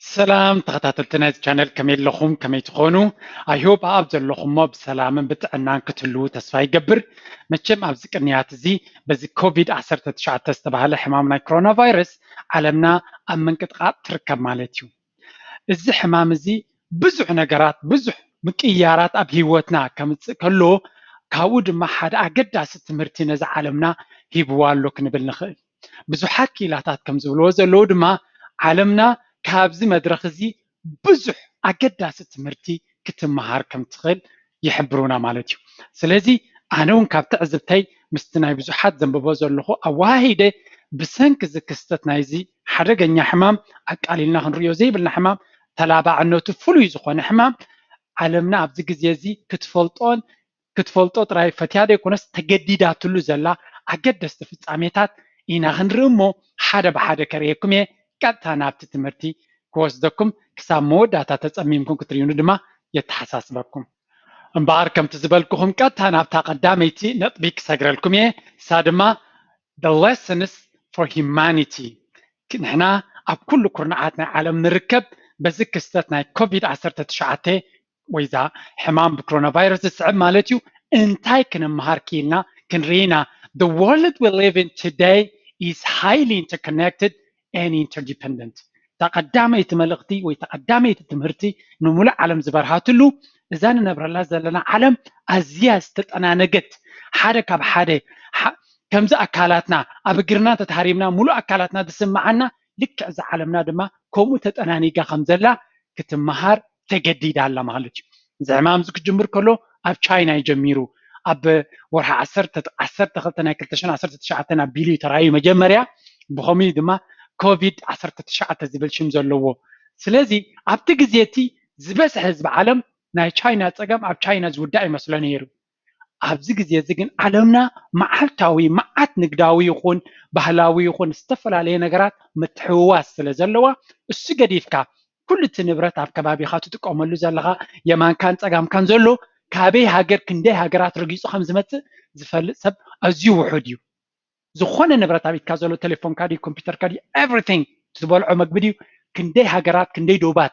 سلام تخطاتلتنا channel كميل لخم كميت خونو I hope أبزر لخم ما بسلام بتعنان كتلو تسفاي قبر متشم أبزر كنيات زي بزي كوفيد 19 تستبها حمامنا كورونا فيروس علمنا أمن كتقاط تركب مالتيو الزي حمام زي بزح نقرات بزح مكيارات أب هيوتنا كلو كاود ما حد أقدر ستمرتي نزع علمنا هيبوالو كنبل نخل بزحات كيلاتات كمزولو زلود ما علمنا كابزي مدرخزي بزح أقداس تمرتي كتمهار كم تخل يحبرونا مالتيو سلازي أنا ونكابت عزبتي مستناي بزحات زنببو زلخو أواهيدي بسنك زكستت نايزي حرقا حمام أقاليلنا هنريو زي بلنا حمام تلابع عنو تفلو يزخوان حمام علمنا أبزي قزيزي كتفلطو تراي فتيادي كونس تجديداتلو زلا أقداس تفت عميتات إنا هنرمو حدا بحدا كريكمي قطعا نابت تمرتي كوزدكم كسام موداتا تتصميمكم كتريونو دما يتحساسبكم امبار كم تزبلكم قطعا نابتا قداميتي نطبيق ساقرالكم سادما the lessons for humanity نحنا اب كل كورنعاتنا عالم نركب بزك استثناء كوفيد 19 وإذا حمام بكورونا فيروس الصعب مالتيو انتاي كنمهار كيلنا كنرينا the world we live in today is highly interconnected and interdependent تقدامي تملقتي وتقدامي تمهرتي نمولا عالم زبرهاتلو إذا نبر الله زلنا عالم أزياز تتنانقت حدا كاب حدا كمز أكالاتنا أبقرنا تتحريمنا ملو أكالاتنا تسمعنا لك إذا عالمنا دما كومو تتنانيقا خمزلا كتمهار تجديد على مالتي زعمام زك جمهور كله أب تشاينا يجميرو أب ورها عصرت خلتنا كلتشان عصرت تشعتنا بيلي تراي مجمريا بخمي دما كوفيد 19 زبل شمزلوو سلازي أب تجزيتي زبس حزب عالم ناي تشاينا تسقم أب تشاينا زوداء مثلا يرو أب زي زين عالمنا معالتاوي معات نقداوي يخون بهلاوي يخون استفل عليه نجارات متحواس سلازلوا السجديفكا كل تنبرت أب كبابي خاتو تقوم له زلغا يمان كان تسقم كان زلو كابي هاجر كندي هاجرات رجيسو خمس مت زفل سب أزيو وحديو زخون نبرت أبي كازلو تليفون كادي كمبيوتر كادي everything تبول عمق بديو كندي هاجرات كندي دوبات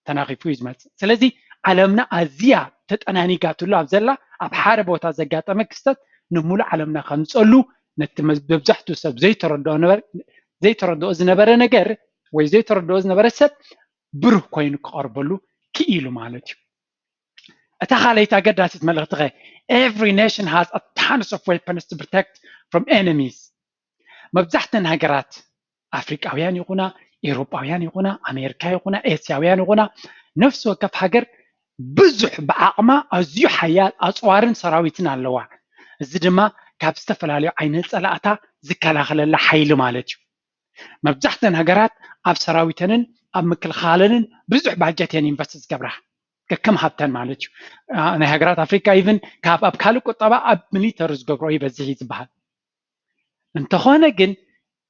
تناقفو يزمت سلازي عالمنا أزيا تتأناني قاتلو أبزلا أب حارب وتازقات أمكستت نمول عالمنا خمسولو نتمز ببزحتو سب زي تردو أزنبرا نجر وزي تردو أزنبرا سب بروح كوين قربلو كيلو مالتي أتخيل يتقدر تتملغ every nation has a tons of weapons to protect from enemies مبزحتن هجرات أفريقياويان يقونا أوروباويان يقونا أمريكا يقونا آسياويان يقونا نفس وكف هجر بزح بعقمة أزيو حياة أصوارن سراويتنا اللوا الزدما كابستفل عليه عين الصلاة زكلا خلال حيل مالتي مبزحتن هجرات أب سراويتنن أب مكل خالنن بزح بعجتين ينفسز قبره كم هبتن مالتي أنا هجرات أفريقيا إيفن كاب أب كالو طبعا أب مليترز قبره يبزحي زبها انتخونا جن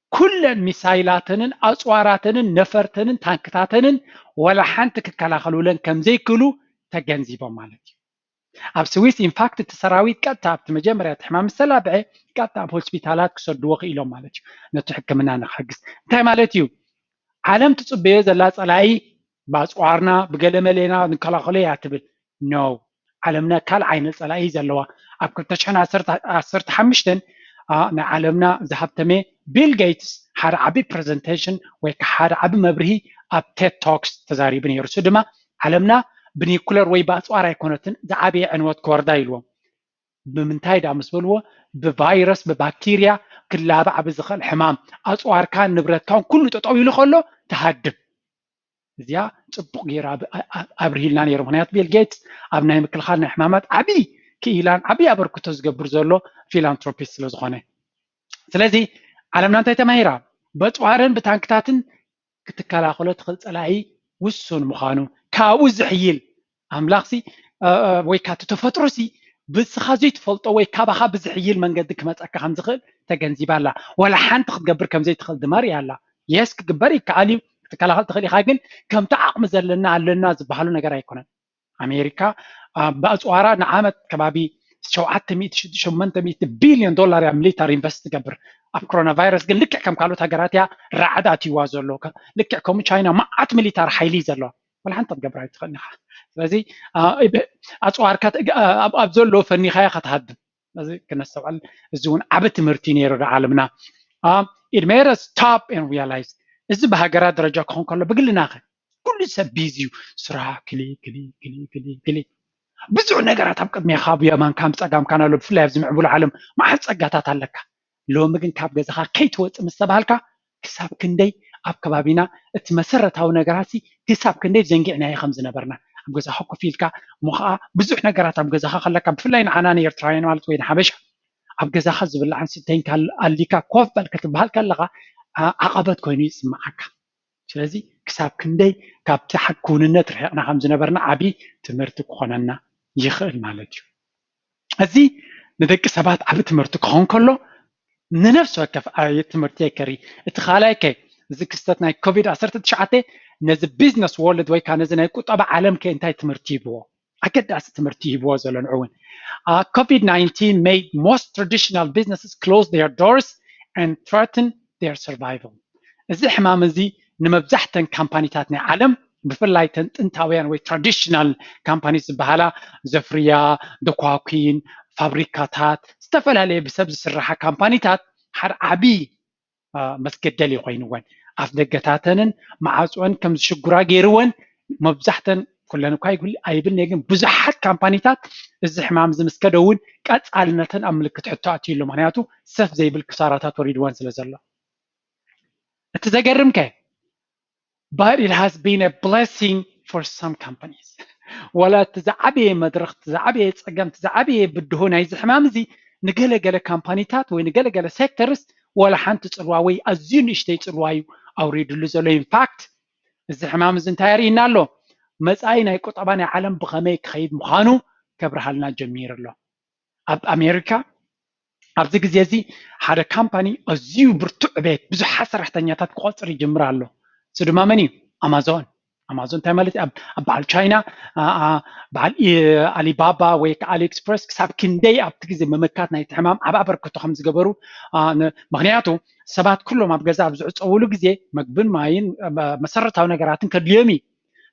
كل المسايلاتن أصواراتن نفرتن تانكتاتن ولا حنتك كلا خلولن كم زي كلو تجنزيبه مالتي أب سويس إن فاكت السراويت كتاب تمجمرة حمام السلابعة كتاب هوسبيتالات كسر دوخ إلهم مالتي نتحكم مننا نخجس انتهى مالتيو عالم تصبيه زلات على بأسوارنا بقلم لنا نكلا خليه يعتبر نو عالمنا كل عين على زلوا أب كنت شحن عصرت حمشتن عالمنا ذهبتمي بيل جيتس حار عبي برزنتيشن وحار عبي مبرهي أب تيد توكس تزاري بني رسدما عالمنا بني كولر وي بأسوار يكونتن زعبي عنوات كوردايلو بمنتاي دا مسبلو بفيروس ببكتيريا كلها بقى بزخل حمام أسوار كان نبرت كان كله تطويل خلو تهدب زيا صبق غير أبرهيلنا نير مهنيات بيل جيتس أبناء مكل خالنا حمامات عبي كيلان عبي أبركتو زقبر زلو فيلانتروبيست لزخونه سلازي عالمنا انتي تماهيرا بأسوارن بتانكتاتن كتكالا خلو تخلص ألاعي وسون مخانو كاوز حيل أملاخسي ويكاتو تفترسي بسخازي تفلطو ويكابخا بزحيل من قدك ما تأكا خمزخل تجنزيبا لا ولا حان تخبر كم زي تخل دماري هلا يس كبري كعلي تكالا خل تخلي خاجن كم تعقم زلنا على الناس بحالو نجار يكون أمريكا بأسوارا نعمت كبابي $700 بليون يا مليتر انفست تقبر اب كورونا فيروس قال لك كم قالوا تاجرات يا رعدات يوازلو لك كم تشاينا معات مليتر حيلي زلو ولا حنت تقبر تخني ስለዚህ ኣፅዋርካ ኣብ ዘሎ ፈኒኻያ ከተሃድም ስለዚ ክነስተውዕል እዚ እውን ዓበ ትምህርቲ ነይሩ ዓለምና it made us stop and realize እዚ በሃገራት ደረጃ ክኾን ከሎ በግልና ኸ ኩሉ ሰብ ቢዚ እዩ ስራሕ ክሊ ክሊ ክሊ ክሊ ክሊ ብዙሕ ነገራት ኣብ ቅድሚኻ ብየማን ከም ፀጋም ካና ሎ ብፍላይ ኣብ ዝምዕብሉ ዓለም መዓት ፀጋታት ኣለካ ሎሚ ግን ካብ ገዛኻ ከይትወፅእ ምስ ተባሃልካ ክሳብ ክንደይ ኣብ ከባቢና እቲ መሰረታዊ ነገራት ክሳብ ክንደይ ዘንጊዕናዮ ከም ዝነበርና ኣብ ገዛኻ ኮፍ ኢልካ ሞኸዓ ብዙሕ ነገራት ኣብ ገዛኻ ከለካ ብፍላይ ንዓና ኤርትራውያን ማለት ወይ ንሓበሻ ኣብ ገዛኻ ዝብላዕን ስተይን ኣሊካ ኮፍ በል ክትበሃል ከለኻ ዓቐበት ኮይኑ ይስምዓካ ስለዚ ክሳብ ክንደይ ካብቲ ኩንነት ርሒቕና ከም ዝነበርና ዓብይ ትምህርቲ ክኾነና ይኽእል ማለት እዩ እዚ ንደቂ ሰባት ዓብይ ትምህርቲ ክኾን ከሎ ንነፍሲ ወከፍ ትምህርቲ ይከሪ እቲ ካልኣይ ከ እዚ ክስተት ናይ ኮቪድ 19 ነዚ ቢዝነስ ወርልድ ወይ ከዓ ነዚ ናይ ቁጠባ ዓለም ከ እንታይ ትምህርቲ ይብዎ ኣገዳሲ ትምህርቲ ይብዎ ዘሎ ንዕውን COVID-19 made most traditional businesses close their doors and threaten their survival እዚ ሕማም እዚ ንመብዛሕተን ካምፓኒታት ናይ ዓለም ብፍላይ ተን ጥንታውያን ወይ ትራዲሽናል ካምፓኒስ ዝበሃላ ዘፍርያ ደኳኩን ፋብሪካታት ዝተፈላለየ ብሰብ ዝስራሓ ካምፓኒታት ሓደ ዓብይ መስገደል ይኮይንወን ኣፍ ደገታተንን ማዓፅወን ከም ዝሽጉራ ገይርወን መብዛሕተን ኩለን እኳ ኣይብል ግን ብዙሓት ካምፓኒታት እዚ ሕማም ዝምስከደውን ቀፃልነትን ኣብ ምልክት ሕቶ ኣትዩሉ ምክንያቱ ሰፍ ዘይብል ክሳራታት ወሪድወን ስለ ዘሎ እቲ ዘገርም ከ but it has been a blessing for some companies ولا تزعبي مدرخ تزعبي ጸገም تزعبي ብድሆ ናይ ዝሕማም እዚ ንገለገለ ካምፓኒታት ወይ ንገለገለ ሴክተርስ ወላ ሓንቲ ጽልዋ ወይ ኣዝዩ ንእሽተይ ጽልዋ እዩ ኣውሪድሉ ዘሎ ኢንፋክት እዚ ሕማም እዚ እንታይ የርእየና ኣሎ መጻኢ ናይ ቁጠባ ናይ ዓለም ብኸመይ ክኸይድ ምዃኑ ከብርሃልና ጀሚሩ ኣሎ ኣብ ኣሜሪካ ኣብዚ ግዜ እዚ ሓደ ካምፓኒ ኣዝዩ ብርቱዕ ቤት ብዙሓት ሰራሕተኛታት ክቆፅር ይጅምር ኣሎ እዚ ድማ መን እዩ ኣማዞን እንታይ ማለት ኣብ በዓል ቻይና በዓል ኣሊባባ ወይ ኣሊ ኤክስፕረስ ክሳብ ክንደይ ኣብቲ ግዜ መመካት ናይቲ ሕማም ዓብ ኣበርክቶ ከም ዝገበሩ ምክንያቱ ሰባት ኩሎም ኣብ ገዛ ኣብ ዝዕፀውሉ ግዜ መግብን ማይን መሰረታዊ ነገራትን ከድልዮም እዩ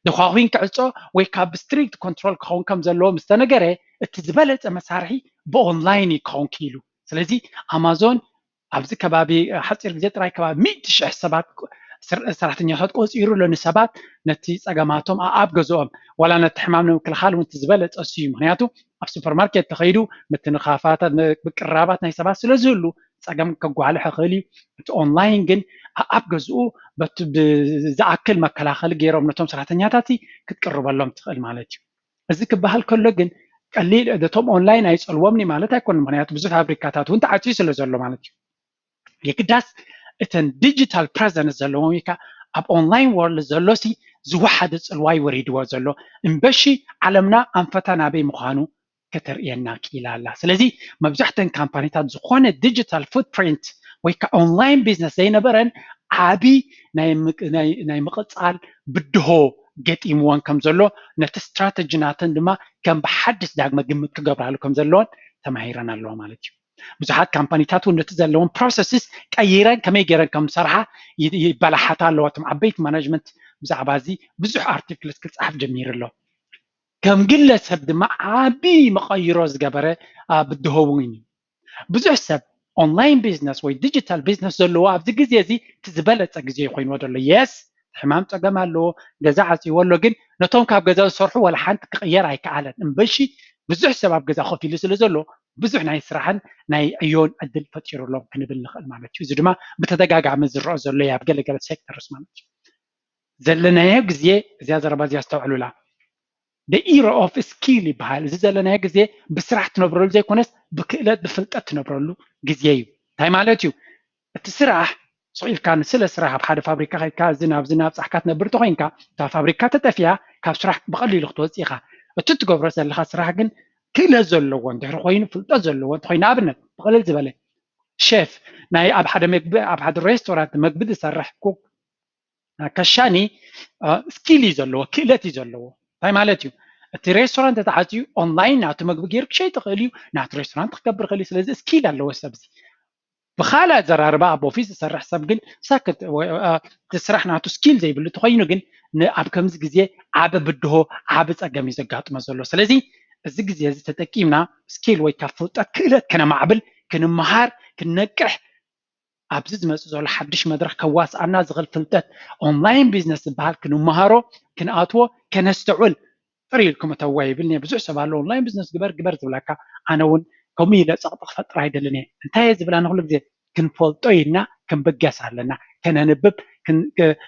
ደኳኹን ክዕፆ ወይ ካብ ስትሪክት ኮንትሮል ክኸውን ከም ዘለዎ ምስ ተነገረ እቲ ዝበለፀ መሳርሒ ብኦንላይን ክኸውን ክኢሉ ስለዚ ኣማዞን ኣብዚ ከባቢ ሓፂር ግዜ ጥራይ ከባቢ 100,000 ሰባት ሰራሕተኛታት ቆፂሩ ለንሰባት ነቲ ፀገማቶም ኣብ ገዝኦም ወላ ነቲ ሕማም ንምክልኻል እውን ዝበለፀ እዩ ምክንያቱ ኣብ ሱፐርማርኬት ተኸይዱ ምትንኻፋታት ብቅራባት ናይ ሰባት ስለዝህሉ ፀገም ከጓልሕ ይኽእል እዩ እቲ ኦንላይን ግን ኣብ ገዝኡ ብዝኣክል መከላኸሊ ገይሮም ነቶም ሰራሕተኛታት ክትቅርበሎም ትኽእል ማለት እዩ እዚ ክበሃል ከሎ ግን ቀሊል እቶም ኦንላይን ኣይፀልዎምኒ ማለት ኣይኮነን ምክንያቱ ብዙሕ ፋብሪካታት እውን ተዓፅዩ ስለ ዘሎ ማለት እዩ የግዳስ እተን ዲጂታል ፕሬዘንስ ዘለዎም ወይ ከዓ ኣብ ኦንላይን ወርልድ ዘሎሲ ዝወሓደ ፅልዋ ይወሪድዎ ዘሎ እምበሺ ዓለምና ኣንፈታ ናበይ ምዃኑ ከተርእየና ክኢላ ኣላ ስለዚ መብዛሕተን ካምፓኒታት ዝኾነ ዲጂታል ፉትፕሪንት ወይ ከዓ ኦንላይን ቢዝነስ ዘይነበረን ዓብይ ናይ ምቕፃል ብድሆ ገጢምዎን ከም ዘሎ ነቲ ስትራቴጂናተን ድማ ከም ብሓድስ ዳግመ ግምት ክገብራሉ ከም ዘለዎን ተማሂረን ኣለዎ ማለት እዩ ብዙሓት ካምፓኒታት እውን ነቲ ዘለዎም ፕሮሰስስ ቀይረን ከመይ ገይረን ከም ዝሰርሓ ይበላሓታ ኣለዋ እቶም ዓበይቲ ማናጅመንት ብዛዕባ እዚ ብዙሕ ኣርቲክልስ ክፅሓፍ ጀሚሩ ኣሎ ከም ግለሰብ ድማ ዓብይ መቐይሮ ዝገበረ ብድሆ እውን እዩ ብዙሕ ሰብ ኦንላይን ቢዝነስ ወይ ዲጂታል ቢዝነስ ዘለዎ ኣብዚ ግዜ እዚ እቲ ዝበለፀ ግዜ ኮይንዎ ዘሎ የስ ሕማም ፀገም ኣለዎ ገዛ ዓፅይዎ ኣሎ ግን ነቶም ካብ ገዛ ዝሰርሑ ወላ ሓንቲ ክቕየር ኣይከኣለን እምበሺ ብዙሕ ሰብ ኣብ ገዛ ኮፍ ኢሉ ስለ ዘሎ ብዙሕ ናይ ስራሕን ናይ ዕዮን ዕድል ፈጢሩሎም ክንብል ንኽእል ማለት እዩ እዚ ድማ ብተደጋጋሚ ዝረአ ዘሎ ኣብ ገለገለ ሴክተርስ ማለት እዩ ዘለናዮ ግዜ እዚኣ ዘረባ እዚኣ ዝተውዕሉላ the era of skill ይበሃል እዚ ዘለናዮ ግዜ ብስራሕ ትነብረሉ ዘይኮነስ ብክእለት ብፍልጠት ትነብረሉ ግዜ እዩ እንታይ ማለት እዩ እቲ ስራሕ ስኢልካ ንስለ ስራሕ ኣብ ሓደ ፋብሪካ ከይድካ ዝናብ ፃሕካ ትነብር ተኮይንካ እታ ፋብሪካ ተጠፊያ ካብ ስራሕ ብቐሊሉ ክትወፅእ ኢኻ እቲ ትገብሮ ዘለካ ስራሕ ግን ክእለት ዘለዎ እንድሕር ኮይኑ ፍልጠት ዘለዎ እንተኮይኑ ኣብነት ብቐሊል ዝበለ ሼፍ ናይ ኣብ ሓደ ሬስቶራንት መግቢ ዝሰርሕ ኩክ ከሻኒ ስኪል እዩ ዘለዎ ክእለት እዩ ዘለዎ እንታይ ማለት እዩ እቲ ሬስቶራንት ተዓፅዩ ኦንላይን ናቱ መግቢ ጌርክ ሸይ ትኽእል እዩ ናቱ ሬስቶራንት ክገብር ክእል እዩ ስለዚ ስኪል ኣለዎ ሰብ እዚ ብኻልእ ዘራርባ ኣብ ኦፊስ ዝሰርሕ ሰብ ግን ሳክት ስራሕ ናቱ ስኪል ዘይብሉ ተኮይኑ ግን ኣብ ከምዚ ግዜ ዓበ ብድሆ ዓበ ፀገም እዩ ዘጋጥሞ ዘሎ ስለዚ እዚ ግዜ እዚ ተጠቂምና ስኪል ወይ ካብ ፍልጠት ክእለት ከነማዕብል ክንመሃር ክንነቅሕ ኣብዚ ዝመፅእ ዘሎ ሓድሽ መድረክ ከዋስኣና ዝኽእል ፍልጠት ኦንላይን ቢዝነስ ዝበሃል ክንመሃሮ ክንኣትዎ ከነስተውዕል ጥሪ ኢልኩም እተዋ ይብል ብዙሕ ሰብ ኣሎ ኦንላይን ቢዝነስ ግበር ዝብለካ ኣነ እውን ከምኡ ኢለ ፀቕጢ ክፈጥር ኣይደልን እየ እንታይ እየ ዝብላ ንኩሉ ግዜ ክንፈልጦ ኢልና ክንበገስ ኣለና ከነንብብ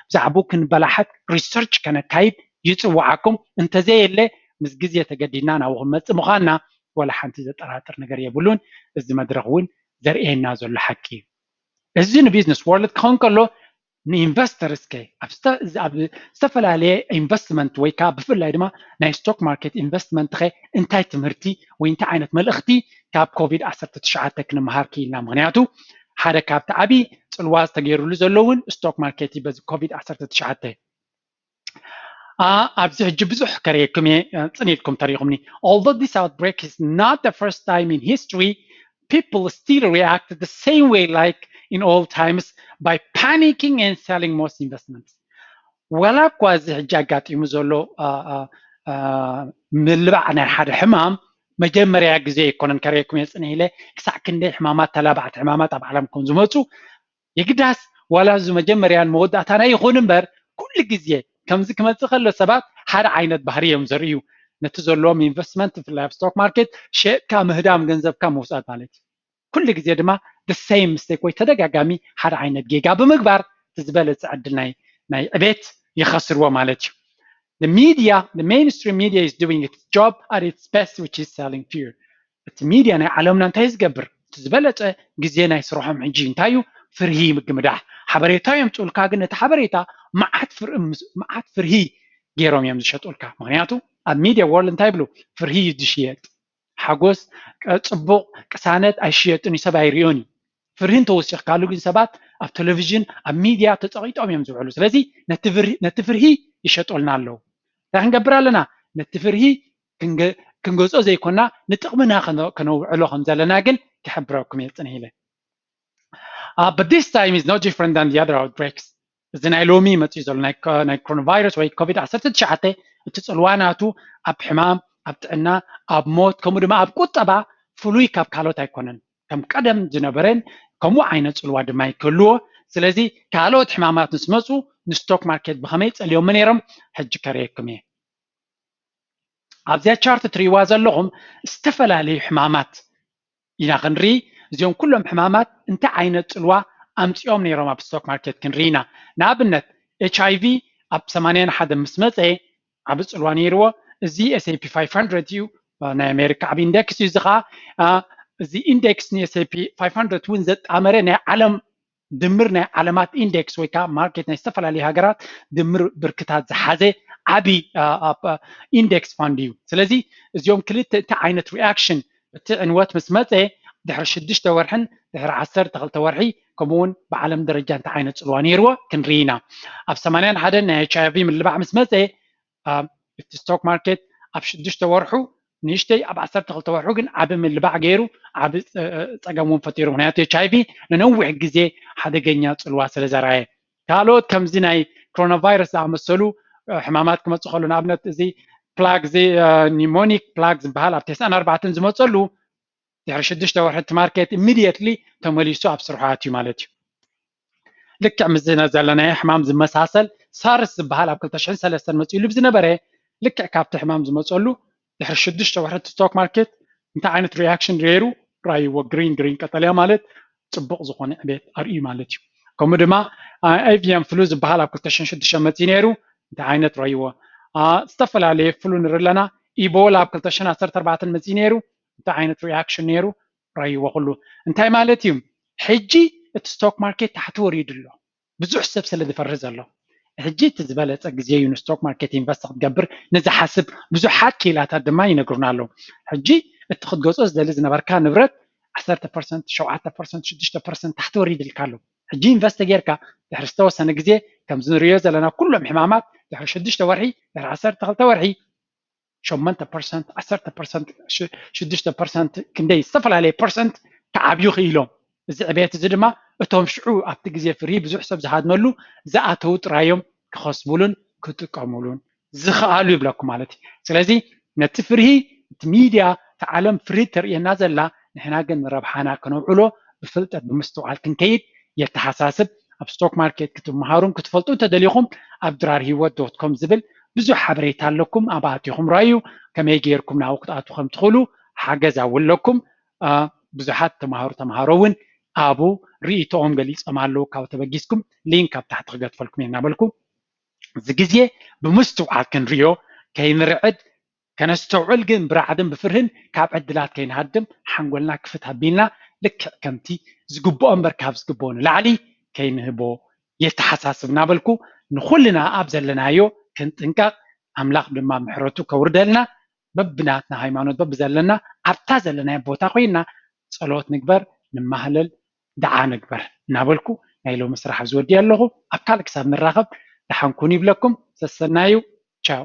ብዛዕባኡ ክንበላሕት ሪሰርች ከነካይድ ይፅዋዓኩም እንተዘየለ ምስ ግዜ ተገዲድና ናብኡ ክንመፅእ ምዃንና ወላ ሓንቲ ዘጠራጥር ነገር የብሉን እዚ መድረክ እውን ዘርእየና ዘሎ ሓቂ እዩ እዚ ንቢዝነስ ወርልድ ክኸውን ከሎ ንኢንቨስተርስ ከ ኣብ ዝተፈላለየ ኢንቨስትመንት ወይ ከዓ ብፍላይ ድማ ናይ ስቶክ ማርኬት ኢንቨስትመንት ከ እንታይ ትምህርቲ ወይ እንታይ ዓይነት መልእኽቲ ካብ ኮቪድ 19 ክንመሃር ክኢልና ምክንያቱ ሓደ ካብቲ ዓብይ ፅልዋ ዝተገይሩሉ ዘሎ እውን ስቶክ ማርኬት እዩ በዚ ኮቪድ 19 ኣብዚ ሕጂ ብዙሕ ከርእየኩም እየ ፅን ኢልኩም ተሪኹምኒ although this outbreak is not the first time in history people still react the same way like in all times by panicking and selling most investments ወላ እኳ እዚ ሕጂ ኣጋጢሙ ዘሎ ምልባዕ ናይ ሓደ ሕማም መጀመርያ ግዜ ይኮነን ከርእየኩም እየ ፅን ኢለ ክሳዕ ክንደይ ሕማማት ተላባዕቲ ሕማማት ኣብ ዓለም ከም ዝመፁ የግዳስ ዋላ እዚ መጀመርያን መወዳእታና ይኹን እምበር ኩሉ ግዜ ከምዚ ክመፅእ ከሎ ሰባት ሓደ ዓይነት ባህሪ እዮም ዘርእዩ ነቲ ዘለዎም ኢንቨስትመንት ብፍላይ ኣብ ስቶክ ማርኬት ሸጥካ ምህዳም ገንዘብካ ምውፃእ ማለት እዩ ኩሉ ግዜ ድማ the same mistake ወይ ተደጋጋሚ ሓደ ዓይነት ጌጋ ብምግባር ዝበለፀ ዕድል ናይ ዕቤት ይኸስርዎ ማለት እዩ the mainstream media is doing its job at its best which is selling fear እቲ ሚድያ ናይ ዓለምና እንታይ ዝገብር እቲ ዝበለፀ ግዜ ናይ ስርሖም ሕጂ እንታይ እዩ ፍርሂ ምግምዳሕ ሓበሬታ እዮም ፅኡልካ ግን እቲ ሓበሬታ መዓት ፍርሂ ገይሮም እዮም ዝሸጡልካ ምክንያቱ ኣብ ሚድያ ወርልድ እንታይ ይብሉ ፍርሂ እዩ ዝሽየጥ ሓጎስ ፅቡቅ ቅሳነት ኣይሽየጥን እዩ ሰብ ኣይርዮን እዩ ፍርሂ እንተወሲኽካሉ ግን ሰባት ኣብ ቴሌቭዥን ኣብ ሚድያ ተፀቂጦም እዮም ዝውዕሉ ስለዚ ነቲ ፍርሂ ይሸጡልና ኣለዉ እንታይ ክንገብር ኣለና ነቲ ፍርሂ ክንገፆ ዘይኮንና ንጥቕምና ከነውዕሎ ከም ዘለና ግን ክሕብረኩም እየ ፅንሂ ኢለ but this time is no different than the other outbreaks እዚ ናይ ሎሚ መፅኡ ዘሎ ናይ ኮሮናቫይረስ ወይ ኮቪድ 19 እቲ ፅልዋናቱ ኣብ ሕማም ኣብ ጥዕና ኣብ ሞት ከምኡ ድማ ኣብ ቁጠባ ፍሉይ ካብ ካልኦት ኣይኮነን ከም ቀደም ዝነበረን ከምኡ ዓይነት ፅልዋ ድማ ይክህልዎ ስለዚ ካልኦት ሕማማት ምስ መፁ ንስቶክ ማርኬት ብኸመይ ፀልዮም ነይሮም ሕጂ ከርእየኩም እየ ኣብዚኣ ቻርት እትሪእዋ ዘለኹም ዝተፈላለዩ ሕማማት ኢና ክንርኢ እዚኦም ኩሎም ሕማማት እንታይ ዓይነት ፅልዋ ኣምፂኦም ነይሮም ኣብ ስቶክ ማርኬት ክንርኢ ኢና ንኣብነት ኤችኣይቪ ኣብ 81 ምስ መፀ ዓብ ፅልዋ ነይርዎ እዚ ኤስፒ 500 እዩ ናይ ኣሜሪካ ዓብ ኢንዴክስ እዩ እዚ ከዓ እዚ ኢንዴክስ ንኤስፒ 500 እውን ዘጣመረ ናይ ዓለም ድምር ናይ ዓለማት ኢንዴክስ ወይ ከዓ ማርኬት ናይ ዝተፈላለዩ ሃገራት ድምር ብርክታት ዝሓዘ ዓብይ ኢንዴክስ ፋንድ እዩ ስለዚ እዚኦም ክልተ እንታይ ዓይነት ሪኣክሽን እቲ ዕንወት ምስ መፀ ድሕሪ 6 ወርሕን ድሕሪ 12 ወርሒ ከምኡውን ብዓለም ደረጃ እንታይ ዓይነት ፅልዋ ነይርዎ ክንርኢ ኢና ኣብ 81 ናይ ኤችኣይቪ ምልባዕ ምስ መፀ እቲ ስቶክ ማርኬት ኣብ 6 ወርሑ ንእሽተይ ኣብ 12 ወርሑ ግን ዓብ ምልባዕ ገይሩ ዓብ ፀገም እውን ፈጢሩ ምክንያቱ ኤችኣይቪ ንነዊሕ ግዜ ሓደገኛ ፅልዋ ስለ ዘርአየ ካልኦት ከምዚ ናይ ኮሮና ቫይረስ ዝኣመሰሉ ሕማማት ክመፁ ከሉ ንኣብነት እዚ ፕላግ ኒሞኒክ ፕላግ ዝበሃል ኣብ 94 ዝመፀሉ ድሕሪ 6 ወርሒ እቲ ማርኬት ኢሚድየትሊ ተመሊሱ ኣብ ስርሑ ኣትዩ ማለት እዩ ልክዕ ምስ ዘለና ሕማም ዝመሳሰል ሳርስ ዝበሃል ኣብ 2003 መፅኡሉ ብዝነበረ ልክዕ ካብቲ ሕማም ዝመፀሉ ድሕሪ 6 ወርሒ ስቶክ ማርኬት እንታይ ዓይነት ሪኣክሽን ገይሩ ራእይዎ ግሪን ቀጠልያ ማለት ፅቡቅ ዝኾነ ዕቤት ኣርእዩ ማለት እዩ ከምኡ ድማ ኤቪያን ፍሉ ዝበሃል ኣብ 2006 መፅኡ ነይሩ እንታይ ዓይነት ራእይዎ ዝተፈላለየ ፍሉ ንርኢ ኣለና ኢቦላ ኣብ 2014 መፅኡ ነይሩ እንታይ ዓይነት ሪኣክሽን ነይሩ ራእይዎ ኩሉ እንታይ ማለት እዩ ሕጂ እቲ ስቶክ ማርኬት ታሕቲ ወሪዱ ኣሎ ብዙሕ ሰብ ስለ ዝፈርህ ዘሎ ሕጂ እቲ ዝበለፀ ግዜ እዩ ንስቶክ ማርኬት ኢንቨስት ክትገብር ንዝሓስብ ብዙሓት ኪላታት ድማ ይነግሩና ኣለዉ ሕጂ እቲ ክትገፆ ዝደሊ ዝነበርካ ንብረት 10% 7% 6% ታሕቲ ወሪድልካ ኣሎ ሕጂ ኢንቨስት ጌርካ ድሕሪ ዝተወሰነ ግዜ ከምዚ ንሪኦ ዘለና ኩሎም ሕማማት ድሕሪ 6 ወርሒ ድሕሪ 12 ወርሒ 8% 10% 6% كندي استفل عليه برسنت كعبيو خيلهم እዚ ዕብየት እዚ ድማ እቶም ሽዑ ኣብቲ ግዜ ፍሪ ብዙሕ ሰብ ዝሃድመሉ ዝኣተው ጥራዮም ክኸስቡሉን ክጥቀሙሉን ዝኽኣሉ ይብለኩም ማለት እዩ ስለዚ ነቲ ፍሪ እቲ ሚድያ እቲ ዓለም ፍሪ ተርእየና ዘላ ንሕና ግን ረብሓና ክነውዕሎ ብፍልጠት ብምስትውዓል ክንከይድ የተሓሳስብ ኣብ ስቶክ ማርኬት ክትመሃሩን ክትፈልጡ ተደሊኹም ኣብ ድራር ሂወት ዶት ኮም ዝብል ብዙሕ ሓበሬታ ኣለኩም ኣባኣቲኹም ራዩ ከመይ ጌርኩም ናብኡ ክትኣትዉ ከም ትኽእሉ ሓገዝ ኣለኩም ብዙሓት ተምሃሮ እውን ኣብኡ ርእይቶኦም ገሊፆም ኣለዉ ካብ ተበጊስኩም ሊንክ ኣብ ታሕቲ ክገድፈልኩም እየ እናበልኩ እዚ ግዜ ብምስትውዓል ክንሪኦ ከይንርዕድ ከነስተውዕል ግን ብራዕድን ብፍርህን ካብ ዕድላት ከይንሃድም ሓንጎልና ክፍት ኣቢልና ልክዕ ከምቲ ዝግብኦ እምበር ካብ ዝግብኦ ንላዕሊ ከይንህቦ የተሓሳስብ እናበልኩ ንኩልና ኣብ ዘለናዮ ክንጥንቀቕ ኣምላኽ ድማ ምሕረቱ ከውርደልና በብናትና ሃይማኖት በብዘለና ኣብታ ዘለናዮ ቦታ ኮይና ጸሎት ንግበር ንማህለል ደዓ ንግበር እናበልኩ ናይ ሎሚ ስራሕ ዝወዲ ኣለኹ ኣብ ካልእ ክሳብ ንራኸብ ደሓን ኩኑ ይብለኩም ሰሰናዩ ቻው